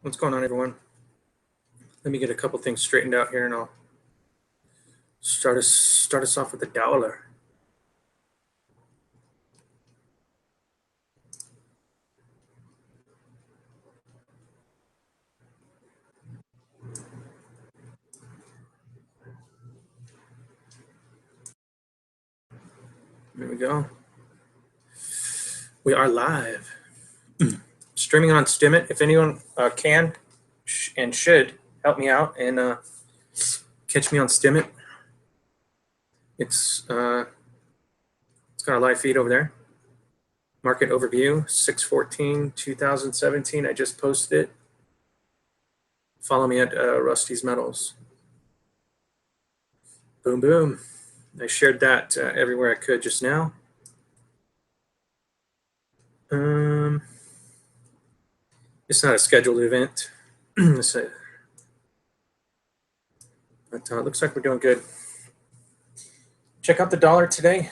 What's going on, everyone? Let me get a couple things straightened out here, and I'll start us off with the dollar. There we go. We are live, streaming on Steemit. If anyone can and should help me out and catch me on Steemit, it's got a live feed over there. Market overview 6/14/2017. I just posted it. Follow me at rustysmetals. Boom, boom. I shared that everywhere I could just now. It's not a scheduled event. But it looks like we're doing good. Check out the dollar today.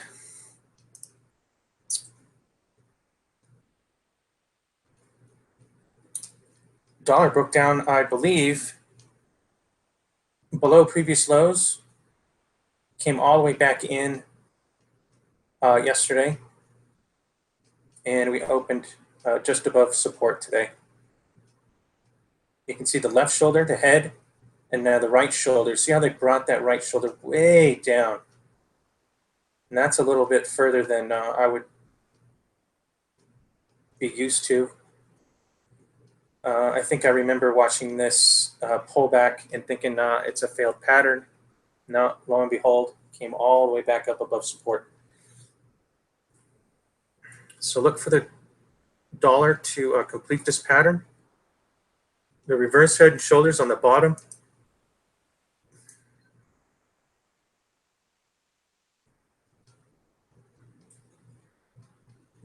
Dollar broke down, I believe, below previous lows. Came all the way back in yesterday. And we opened just above support today. You can see the left shoulder, the head, and now the right shoulder. See how they brought that right shoulder way down? And that's a little bit further than I would be used to. I think I remember watching this pullback and thinking it's a failed pattern. No, lo and behold, came all the way back up above support. So look for the dollar to complete this pattern. The reverse head and shoulders on the bottom.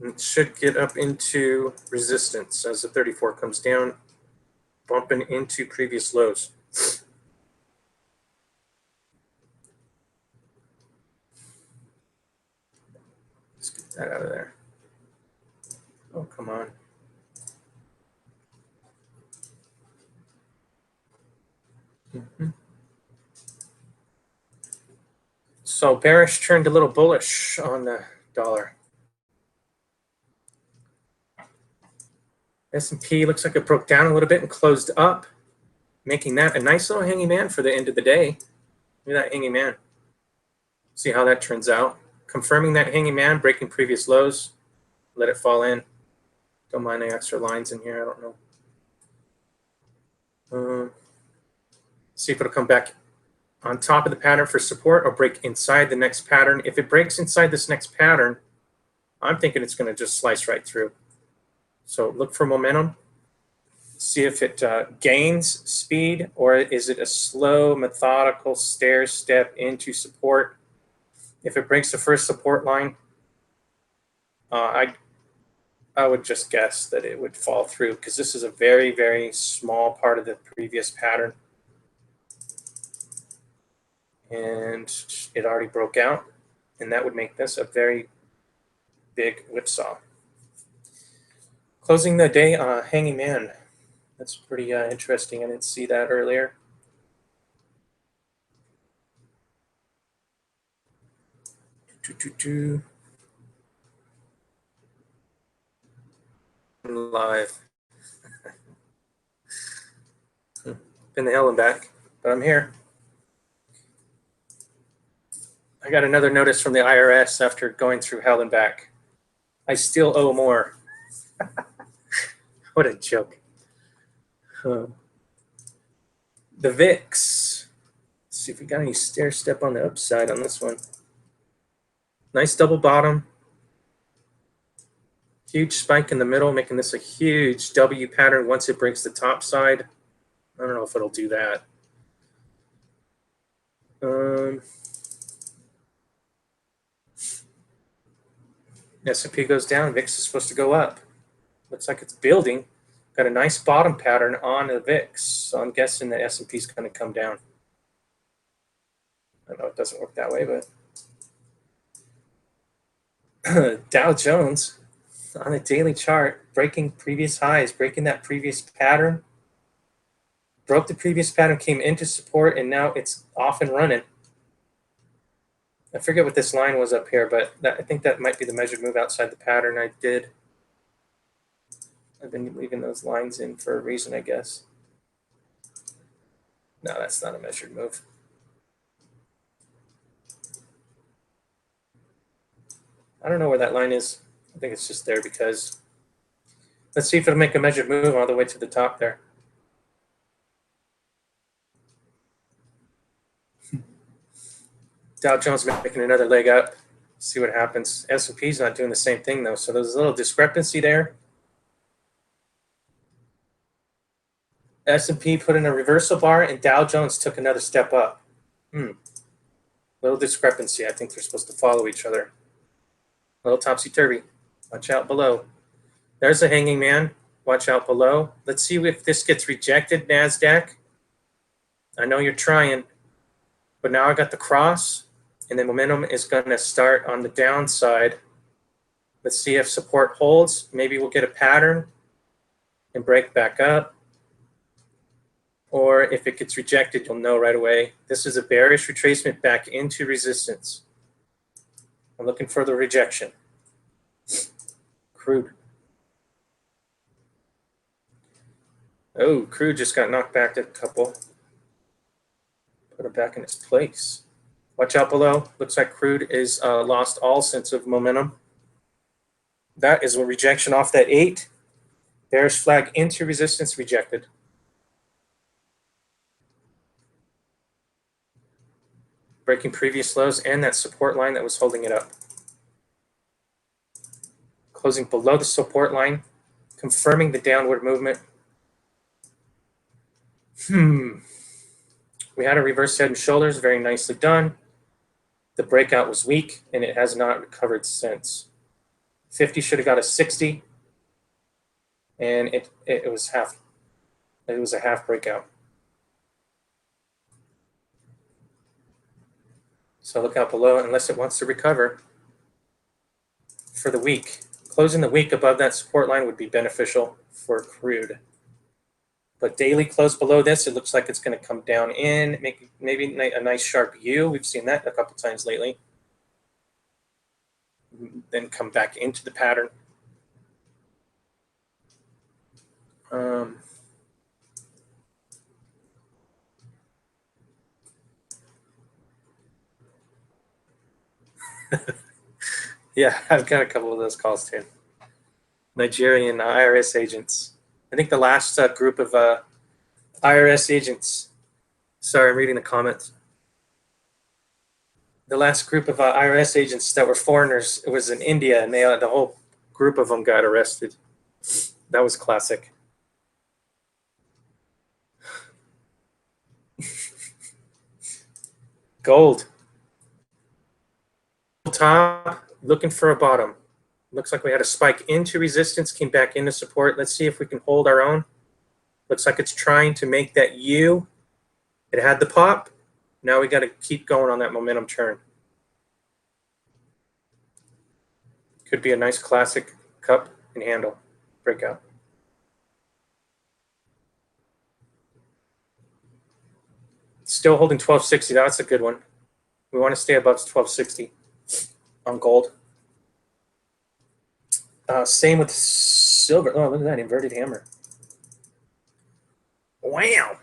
It should get up into resistance as the 34 comes down, bumping into previous lows. Let's get that out of there. Oh, come on. So bearish turned a little bullish on the dollar. S&P looks like it broke down a little bit and closed up, making that a nice little hanging man for the end of the day. Look at that hanging man. See how that turns out. Confirming that hanging man, breaking previous lows. Let it fall in. Don't mind the extra lines in here. I don't know. See if it'll come back on top of the pattern for support or break inside the next pattern. If it breaks inside this next pattern, I'm thinking it's going to just slice right through. So look for momentum. See if it gains speed, or is it a slow, methodical stair step into support. If it breaks the first support line, I would just guess that it would fall through, because this is a very, very small part of the previous pattern. And it already broke out, and that would make this a very big whipsaw. Closing the day on a hanging man. That's pretty interesting. I didn't see that earlier. Live. Been the hell and back, but I'm here. I got another notice from the IRS after going through hell and back. I still owe more. What a joke. The VIX. Let's see if we got any stair step on the upside on this one. Nice double bottom. Huge spike in the middle, making this a huge W pattern once it breaks the top side. I don't know if it'll do that. S&P goes down, VIX is supposed to go up. Looks like it's building. Got a nice bottom pattern on the VIX, so I'm guessing the S&P is going to come down. I know it doesn't work that way, but Dow Jones on a daily chart, breaking previous highs, breaking that previous pattern. Broke the previous pattern, came into support, and now it's off and running. I forget what this line was up here, but I think that might be the measured move outside the pattern. I've been leaving those lines in for a reason, I guess. No, that's not a measured move. I don't know where that line is. I think it's just there because, let's see if it'll make a measured move all the way to the top there. Dow Jones making another leg up. See what happens. S&P's not doing the same thing though, so there's a little discrepancy there. S&P put in a reversal bar, and Dow Jones took another step up. Little discrepancy. I think they're supposed to follow each other. A little topsy-turvy. Watch out below. There's a hanging man. Watch out below. Let's see if this gets rejected, NASDAQ. I know you're trying, but now I got the cross, and the momentum is going to start on the downside. Let's see if support holds. Maybe we'll get a pattern and break back up. Or if it gets rejected, you'll know right away. This is a bearish retracement back into resistance. I'm looking for the rejection. Crude. Oh, crude just got knocked back a couple. Put it back in its place. Watch out below. Looks like crude is lost all sense of momentum. That is a rejection off that 8. Bearish flag into resistance, rejected. Breaking previous lows and that support line that was holding it up. Closing below the support line, confirming the downward movement. We had a reverse head and shoulders, very nicely done. The breakout was weak, and it has not recovered since. 50 should have got a 60, and it was half. It was a half breakout. So look out below unless it wants to recover for the week. Closing the week above that support line would be beneficial for crude. But daily close below this, it looks like it's going to come down in, make maybe a nice sharp U. We've seen that a couple times lately. Then come back into the pattern. Yeah, I've got a couple of those calls too. Nigerian IRS agents. I think the last group of IRS agents. Sorry, I'm reading the comments. The last group of IRS agents that were foreigners, it was in India, and the whole group of them got arrested. That was classic. Gold. Top, looking for a bottom. Looks like we had a spike into resistance, came back into support. Let's see if we can hold our own. Looks like it's trying to make that U. It had the pop. Now we got to keep going on that momentum turn. Could be a nice classic cup and handle breakout. Still holding 1260. That's a good one. We want to stay above 1260 on gold. Same with silver. Oh, look at that inverted hammer. Wow.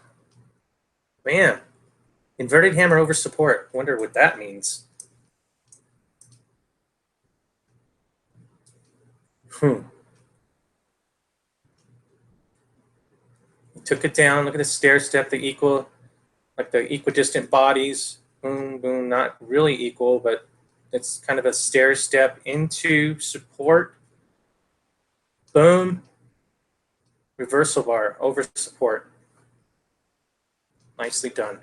Man. Inverted hammer over support. Wonder what that means. Took it down. Look at the stair step, the equidistant bodies. Boom, boom. Not really equal, but it's kind of a stair step into support. Boom. Reversal bar over support. Nicely done.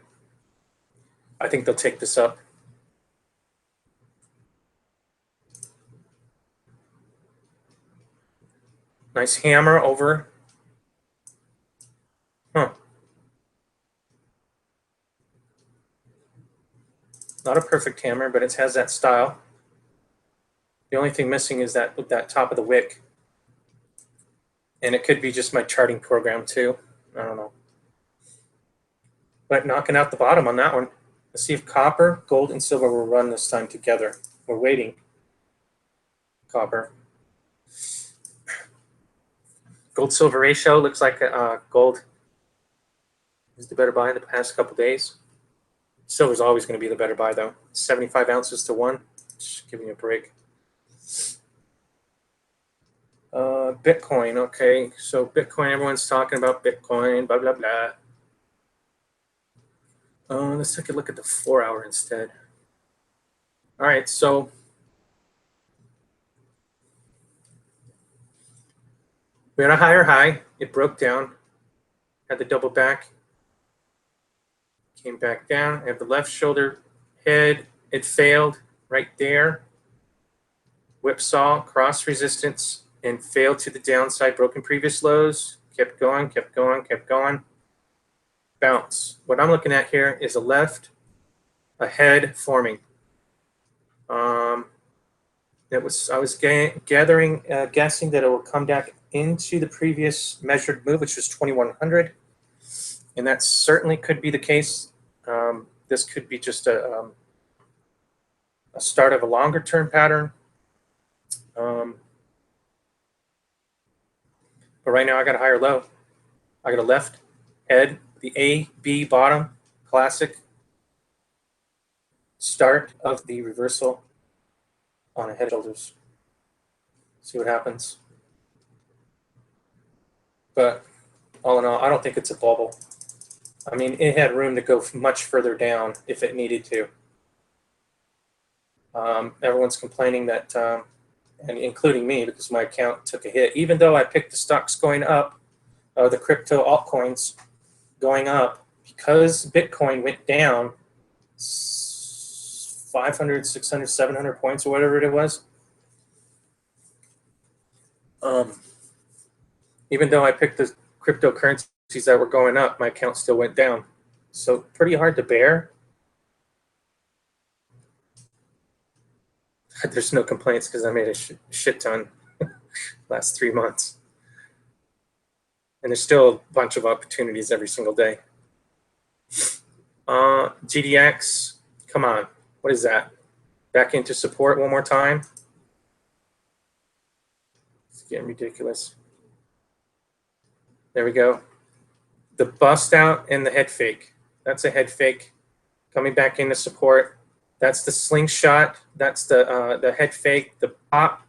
I think they'll take this up. Nice hammer over. Not a perfect hammer, but it has that style. The only thing missing is that top of the wick. And it could be just my charting program too. I don't know. but knocking out the bottom on that one. Let's see if copper, gold, and silver will run this time together. We're waiting. Copper. Gold-silver ratio looks like gold is the better buy in the past couple days. Silver's always going to be the better buy, though. 75 ounces to 1. Just giving you a break. Bitcoin, okay. So Bitcoin, everyone's talking about Bitcoin, blah, blah, blah. Let's take a look at the 4-hour instead. All right, so we had a higher high. It broke down, had the double back, came back down. I have the left shoulder head. It failed right there. Whipsaw, cross resistance, and failed to the downside, broken previous lows, kept going, kept going, kept going. Bounce. What I'm looking at here is a head forming. I was guessing that it will come back into the previous measured move, which was 2100, and that certainly could be the case. This could be just a start of a longer term pattern. But right now I got a higher low. I got a left head, the A, B bottom, classic start of the reversal on a head and shoulders. See what happens. But all in all, I don't think it's a bubble. I mean, it had room to go much further down if it needed to. Everyone's complaining that, and including me, because my account took a hit. Even though I picked the stocks going up, the crypto altcoins going up, because Bitcoin went down 500, 600, 700 points or whatever it was. Even though I picked the cryptocurrencies that were going up, my account still went down. So pretty hard to bear. There's no complaints because I made a shit ton last 3 months. And there's still a bunch of opportunities every single day. GDX, come on. What is that? Back into support one more time. It's getting ridiculous. There we go. The bust out and the head fake. That's a head fake. Coming back into support. That's the slingshot. That's the head fake, the pop,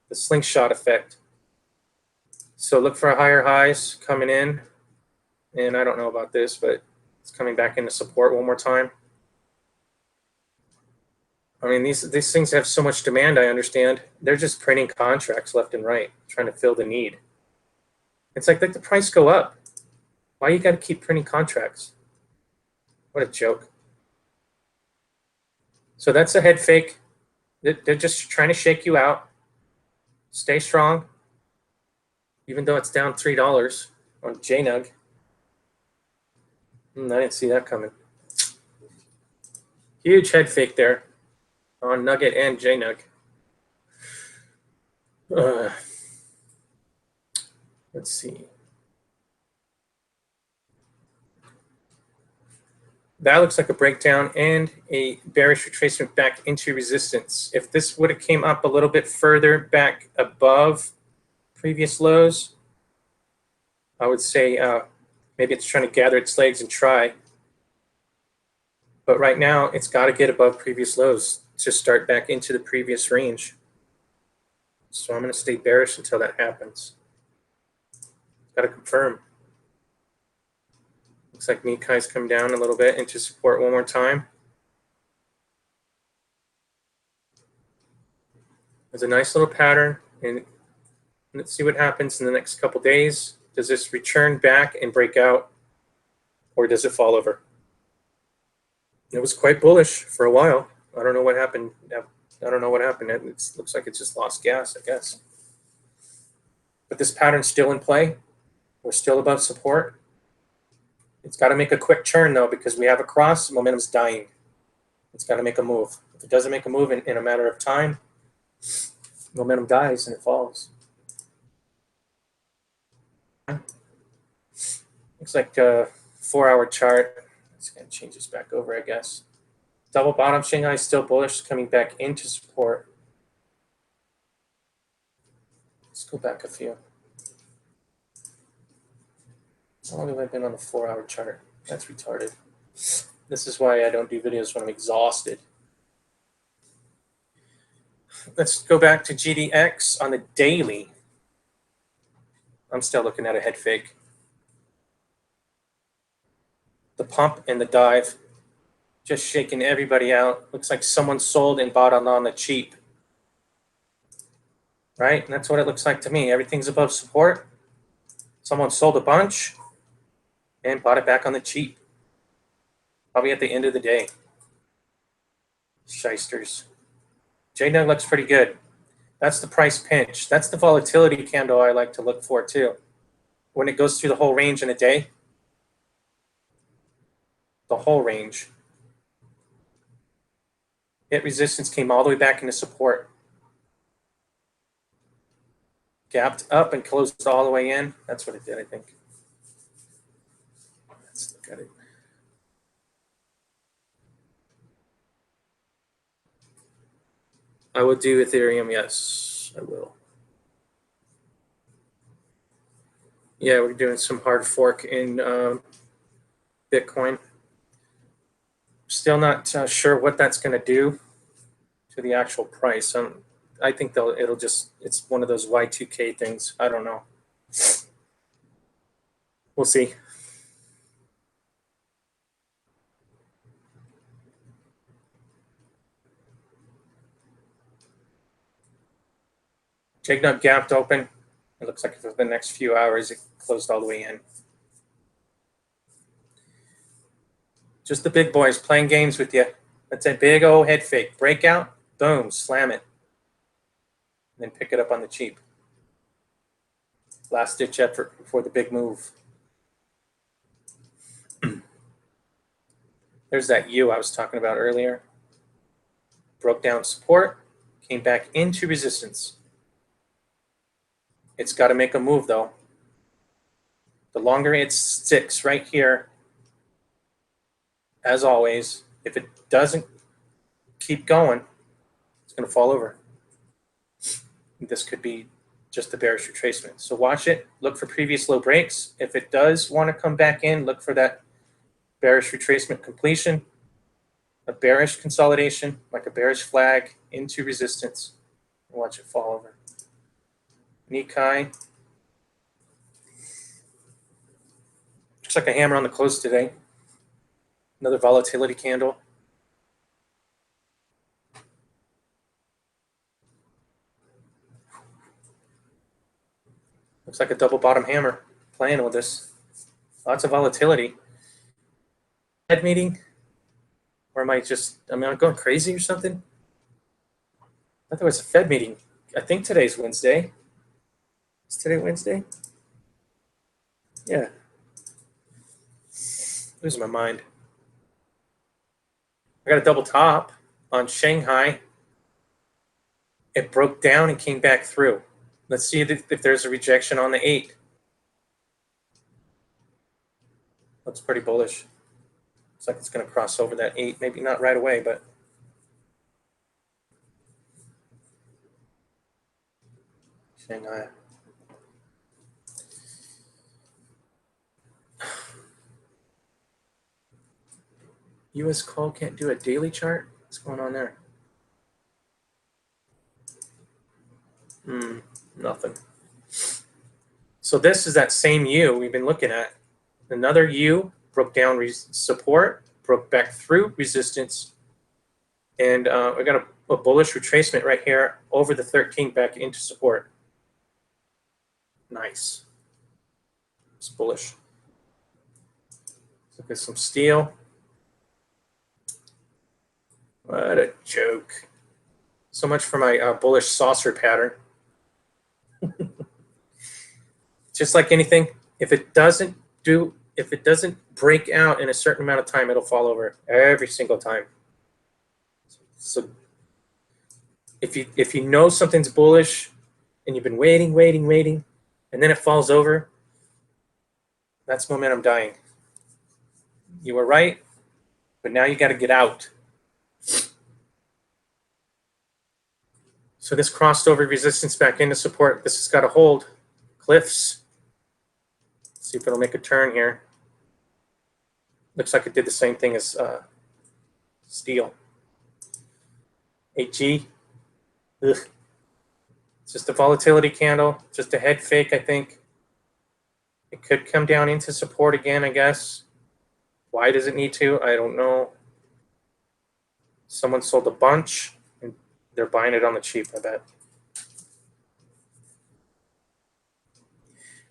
the slingshot effect. So look for higher highs coming in. And I don't know about this, but it's coming back into support one more time. I mean, these things have so much demand, I understand. They're just printing contracts left and right, trying to fill the need. It's like, let the price go up. Why you got to keep printing contracts? What a joke. So that's a head fake. They're just trying to shake you out. Stay strong. Even though it's down $3 on JNUG. I didn't see that coming. Huge head fake there on Nugget and JNUG. Let's see. That looks like a breakdown and a bearish retracement back into resistance. If this would have came up a little bit further back above previous lows, I would say maybe it's trying to gather its legs and try. But right now, it's got to get above previous lows to start back into the previous range. So I'm going to stay bearish until that happens. Got to confirm. Looks like Nikkei's come down a little bit into support one more time. There's a nice little pattern, and let's see what happens in the next couple days. Does this return back and break out, or does it fall over? It was quite bullish for a while. I don't know what happened. I don't know what happened. It looks like it just lost gas, I guess. But this pattern's still in play. We're still above support. It's got to make a quick turn, though, because we have a cross. Momentum's dying. It's got to make a move. If it doesn't make a move in a matter of time, momentum dies and it falls. Looks like 4-hour chart. It's going to change this back over, I guess. Double bottom, Shanghai still bullish, coming back into support. Let's go back a few. How long have I been on the 4-hour chart? That's retarded. This is why I don't do videos when I'm exhausted. Let's go back to GDX on the daily. I'm still looking at a head fake. The pump and the dive, just shaking everybody out. Looks like someone sold and bought on the cheap. Right? And that's what it looks like to me. Everything's above support. Someone sold a bunch and bought it back on the cheap. Probably at the end of the day. Shysters. JNUG looks pretty good. That's the price pinch. That's the volatility candle I like to look for too. When it goes through the whole range in a day. The whole range. Hit resistance, came all the way back into support. Gapped up and closed all the way in. That's what it did, I think. Let's look at it. I will do Ethereum, yes, I will. Yeah, we're doing some hard fork in Bitcoin. Still not sure what that's going to do to the actual price. I think it's one of those Y2K things. I don't know. We'll see. JNUG gapped open. It looks like for the next few hours, it closed all the way in. Just the big boys playing games with you. That's a big old head fake. Breakout, boom, slam it. And then pick it up on the cheap. Last ditch effort before the big move. There's that U I was talking about earlier. Broke down support, came back into resistance. It's got to make a move though. The longer it sticks right here, as always, if it doesn't keep going, it's going to fall over. This could be just a bearish retracement. So watch it, look for previous low breaks. If it does want to come back in, look for that bearish retracement completion, a bearish consolidation, like a bearish flag into resistance. Watch it fall over. Nikkei. Looks like a hammer on the close today. Another volatility candle. Looks like a double bottom hammer playing with this. Lots of volatility. Fed meeting? Or am I going crazy or something? I thought there was a Fed meeting. I think today's Wednesday. Is today Wednesday? Yeah. Losing my mind. I got a double top on Shanghai. It broke down and came back through. Let's see if there's a rejection on the 8. Looks pretty bullish. Looks like it's going to cross over that 8. Maybe not right away, but Shanghai. US call can't do a daily chart? What's going on there? Nothing. So this is that same U we've been looking at. Another U broke down support, broke back through resistance, and we got a bullish retracement right here over the 13 back into support. Nice. It's bullish. Let's look at some steel. What a joke. So much for my bullish saucer pattern. Just like anything, if it doesn't break out in a certain amount of time, it'll fall over every single time. So if you know something's bullish and you've been waiting, and then it falls over, that's momentum dying. You were right, but now you got to get out. So this crossed over resistance back into support. This has got to hold. Cliffs. See if it'll make a turn here. Looks like it did the same thing as steel. 8G. Ugh. It's just a volatility candle, just a head fake, I think. It could come down into support again, I guess. Why does it need to? I don't know. Someone sold a bunch, and they're buying it on the cheap, I bet.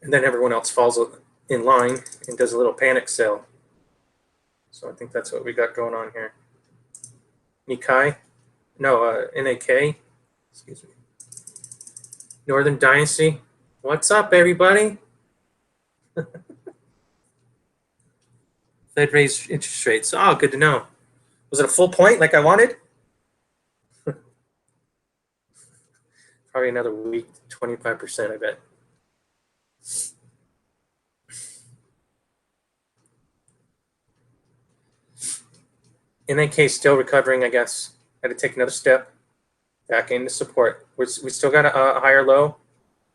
And then everyone else falls in line and does a little panic sale. So I think that's what we got going on here. Nikkei? No, NAK. Excuse me. Northern Dynasty. What's up, everybody? Fed raised interest rates. Oh, good to know. Was it a full point like I wanted? Probably another week, 25%, I bet. NAK still recovering, I guess. Had to take another step back into support. We still got a higher low.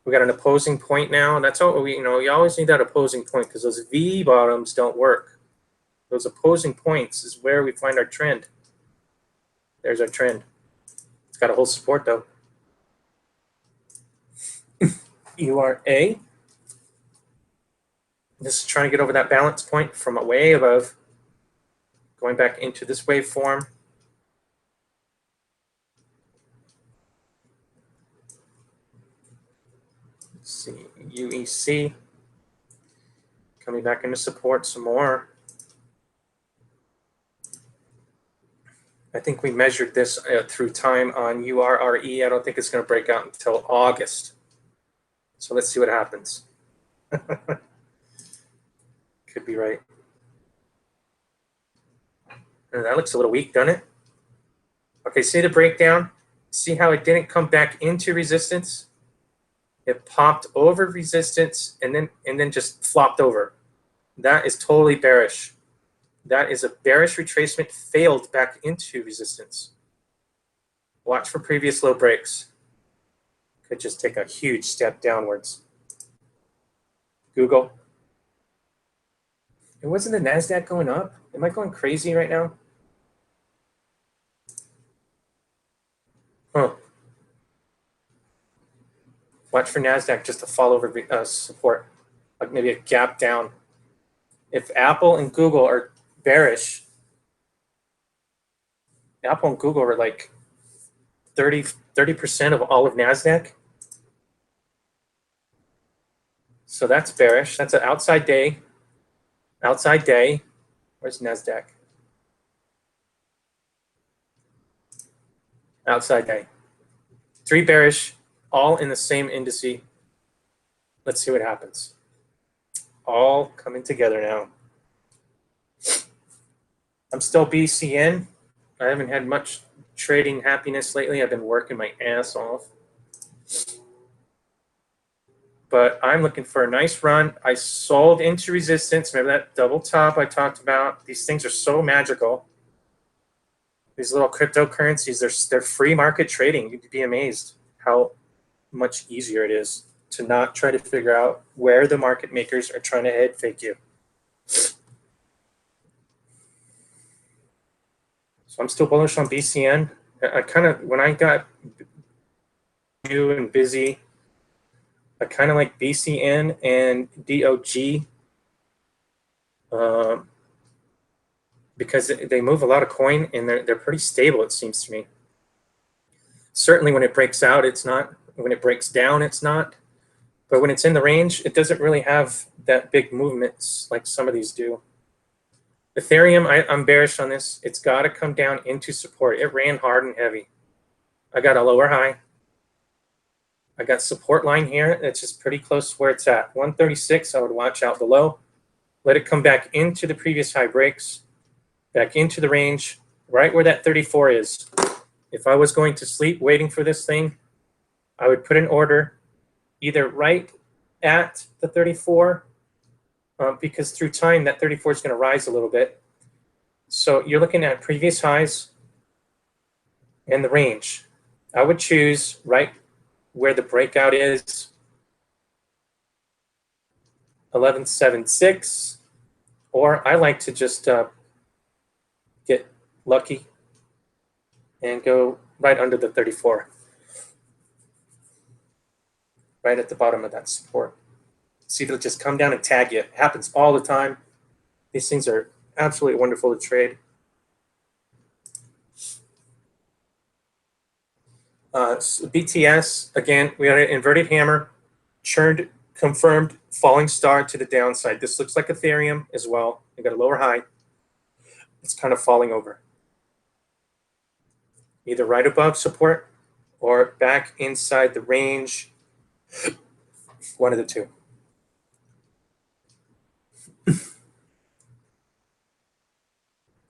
We got an opposing point now. That's all we, you always need that opposing point because those V bottoms don't work. Those opposing points is where we find our trend. There's our trend. It's got to hold support though. URA. This is trying to get over that balance point from way above. Going back into this waveform. Let's see, UEC. Coming back into support some more. I think we measured this through time on URRE. I don't think it's going to break out until August. So let's see what happens. Could be right. And that looks a little weak, doesn't it? Okay, see the breakdown? See how it didn't come back into resistance? It popped over resistance and then just flopped over. That is totally bearish. That is a bearish retracement, failed back into resistance. Watch for previous low breaks. Could just take a huge step downwards. Google. It wasn't the NASDAQ going up? Am I going crazy right now? Huh. Watch for NASDAQ just to fall over support, like maybe a gap down. If Apple and Google are bearish, Apple and Google are like 30% of all of NASDAQ. So that's bearish. That's an outside day. Outside day. Where's NASDAQ? Outside day. 3 bearish, all in the same indice. Let's see what happens. All coming together now. I'm still BCN. I haven't had much trading happiness lately. I've been working my ass off. But I'm looking for a nice run. I sold into resistance. Remember that double top I talked about? These things are so magical. These little cryptocurrencies, they're free market trading. You'd be amazed how much easier it is to not try to figure out where the market makers are trying to head fake you. So I'm still bullish on BCN. I kind of, when I got new and busy, I kind of like BCN and DOG because they move a lot of coin and they're pretty stable, it seems to me. Certainly when it breaks out, it's not. When it breaks down, it's not. But when it's in the range, it doesn't really have that big movements like some of these do. Ethereum, I'm bearish on this. It's got to come down into support. It ran hard and heavy. I got a lower high. I got support line here. That's just pretty close to where it's at. 136, I would watch out below. Let it come back into the previous high breaks, back into the range, right where that 34 is. If I was going to sleep waiting for this thing, I would put an order either right at the 34, because through time, that 34 is going to rise a little bit. So you're looking at previous highs and the range. I would choose right where the breakout is, 11.76, or I like to just get lucky and go right under the 34, right at the bottom of that support. See if it'll just come down and tag you. It happens all the time. These things are absolutely wonderful to trade. So BTS, again, we had an inverted hammer, churned, confirmed falling star to the downside. This looks like Ethereum as well. We got a lower high. It's kind of falling over. Either right above support or back inside the range. One of the two.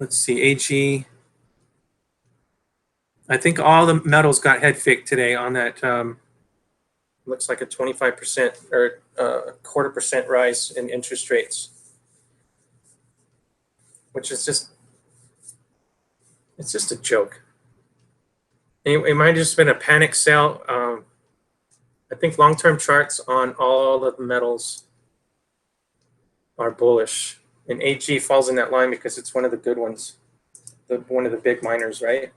Let's see, AG. I think all the metals got head faked today on that. Looks like a 25% or a 1/4% rise in interest rates, which is just, it's just a joke. It might have just been a panic sell. I think long-term charts on all of the metals are bullish, and AG falls in that line because it's one of the good ones, one of the big miners, right?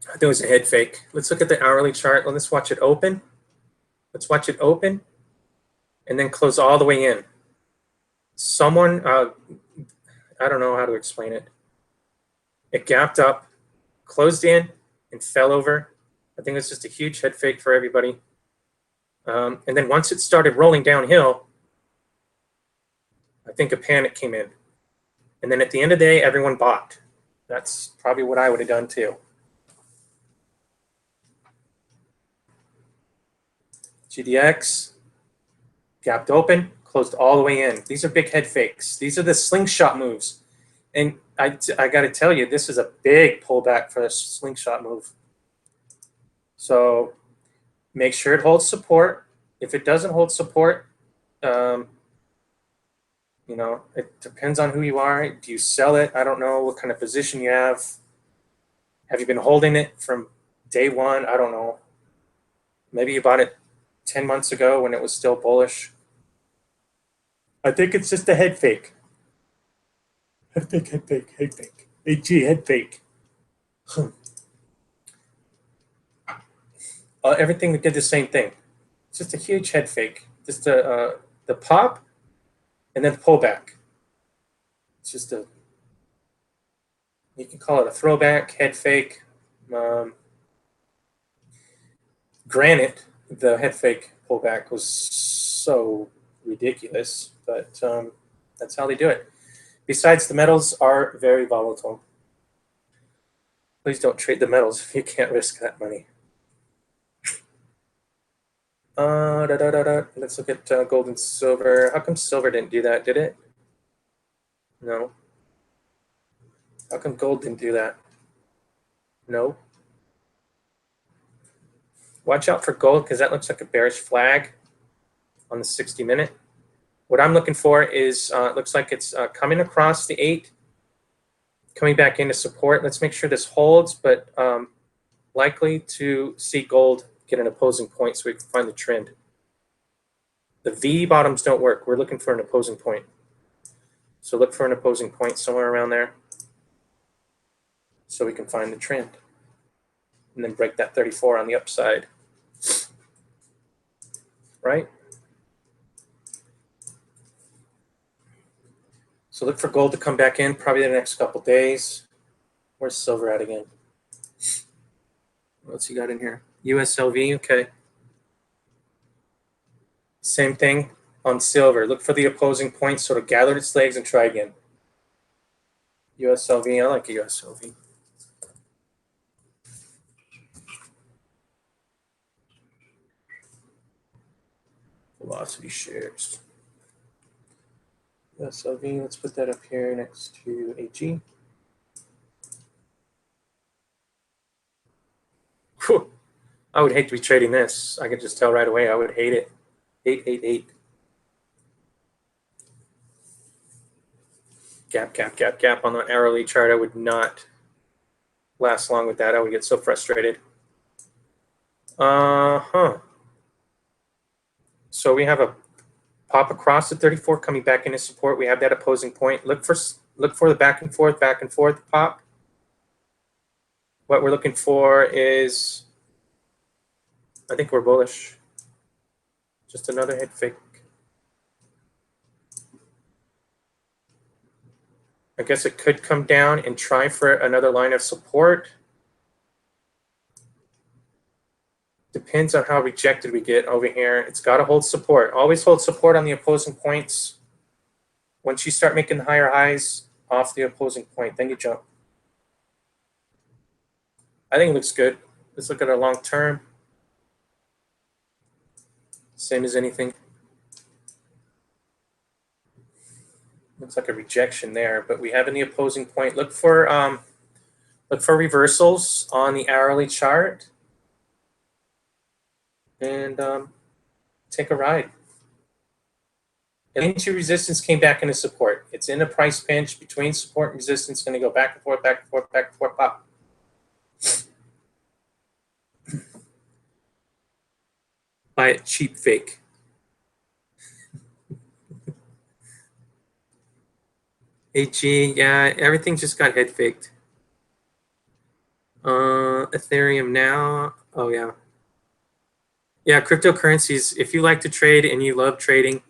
I think it was a head fake. Let's look at the hourly chart. Let's watch it open. Let's watch it open and then close all the way in. Someone, I don't know how to explain it. It gapped up, closed in, and fell over. I think it's just a huge head fake for everybody. And then once it started rolling downhill, I think a panic came in. And then at the end of the day, everyone bought. That's probably what I would have done too. GDX, gapped open, closed all the way in. These are big head fakes. These are the slingshot moves. And I got to tell you, this is a big pullback for a slingshot move. So make sure it holds support. If it doesn't hold support, you know, it depends on who you are. Do you sell it? I don't know what kind of position you have. Have you been holding it from day one? I don't know. Maybe you bought it 10 months ago when it was still bullish. I think it's just a head fake. Head fake, head fake, head fake. AG, head fake. Everything did the same thing. It's just a huge head fake. Just the pop and then the pullback. It's just a, you can call it a throwback, head fake. Granted, the head fake pullback was so ridiculous, but that's how they do it. Besides, the metals are very volatile. Please don't trade the metals if you can't risk that money. Let's look at gold and silver. How come silver didn't do that? Did it? No. How come gold didn't do that? No. Watch out for gold because that looks like a bearish flag on the 60-minute. What I'm looking for is, it looks like it's coming across the 8, coming back into support. Let's make sure this holds, but likely to see gold get an opposing point so we can find the trend. The V bottoms don't work. We're looking for an opposing point. So look for an opposing point somewhere around there so we can find the trend. And then break that 34 on the upside. Right? So look for gold to come back in probably the next couple days. Where's silver at again? What's he got in here? USLV, okay. Same thing on silver. Look for the opposing point, sort of gather its legs and try again. USLV, I like a USLV. Velocity shares. USLV, let's put that up here next to AG. Whew. I would hate to be trading this. I could just tell right away I would hate it. Hate. Gap, gap, gap, gap on the hourly chart. I would not last long with that. I would get so frustrated. So we have a pop across the 34 coming back into support. We have that opposing point. Look for the back and forth pop. What we're looking for is, I think we're bullish. Just another head fake. I guess it could come down and try for another line of support. Depends on how rejected we get over here. It's got to hold support. Always hold support on the opposing points. Once you start making higher highs off the opposing point, then you jump. I think it looks good. Let's look at our long term. Same as anything. Looks like a rejection there, but we have in the opposing point. Look for reversals on the hourly chart and take a ride. Into resistance, came back into support. It's in a price pinch between support and resistance. Going to go back and forth, back and forth, back and forth, pop. Buy it cheap, fake. AG, yeah, everything just got head faked. Ethereum now. Oh yeah. Yeah, cryptocurrencies. If you like to trade and you love trading,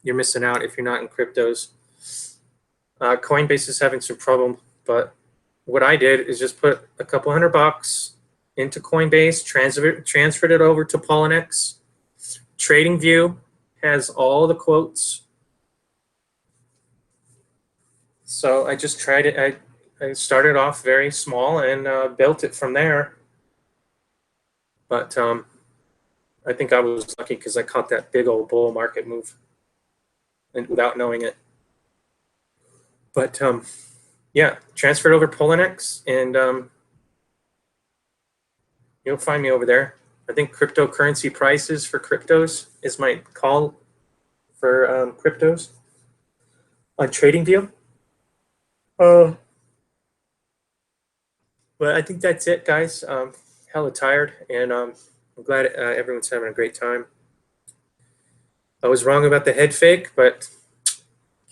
you're missing out if you're not in cryptos. Coinbase is having some problem, but what I did is just put a couple $100 into Coinbase, transferred it over to Poloniex. TradingView has all the quotes. So I just tried it. I started off very small and built it from there. But I think I was lucky because I caught that big old bull market move and without knowing it. But yeah, transferred over Poloniex, and you'll find me over there. I think cryptocurrency prices for cryptos is my call for cryptos on TradingView. But I think that's it, guys. Hella tired, and I'm glad everyone's having a great time. I was wrong about the head fake, but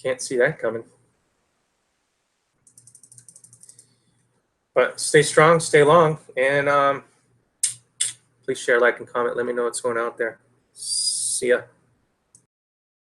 can't see that coming. But stay strong, stay long, and please share, like, and comment. Let me know what's going on out there. See ya.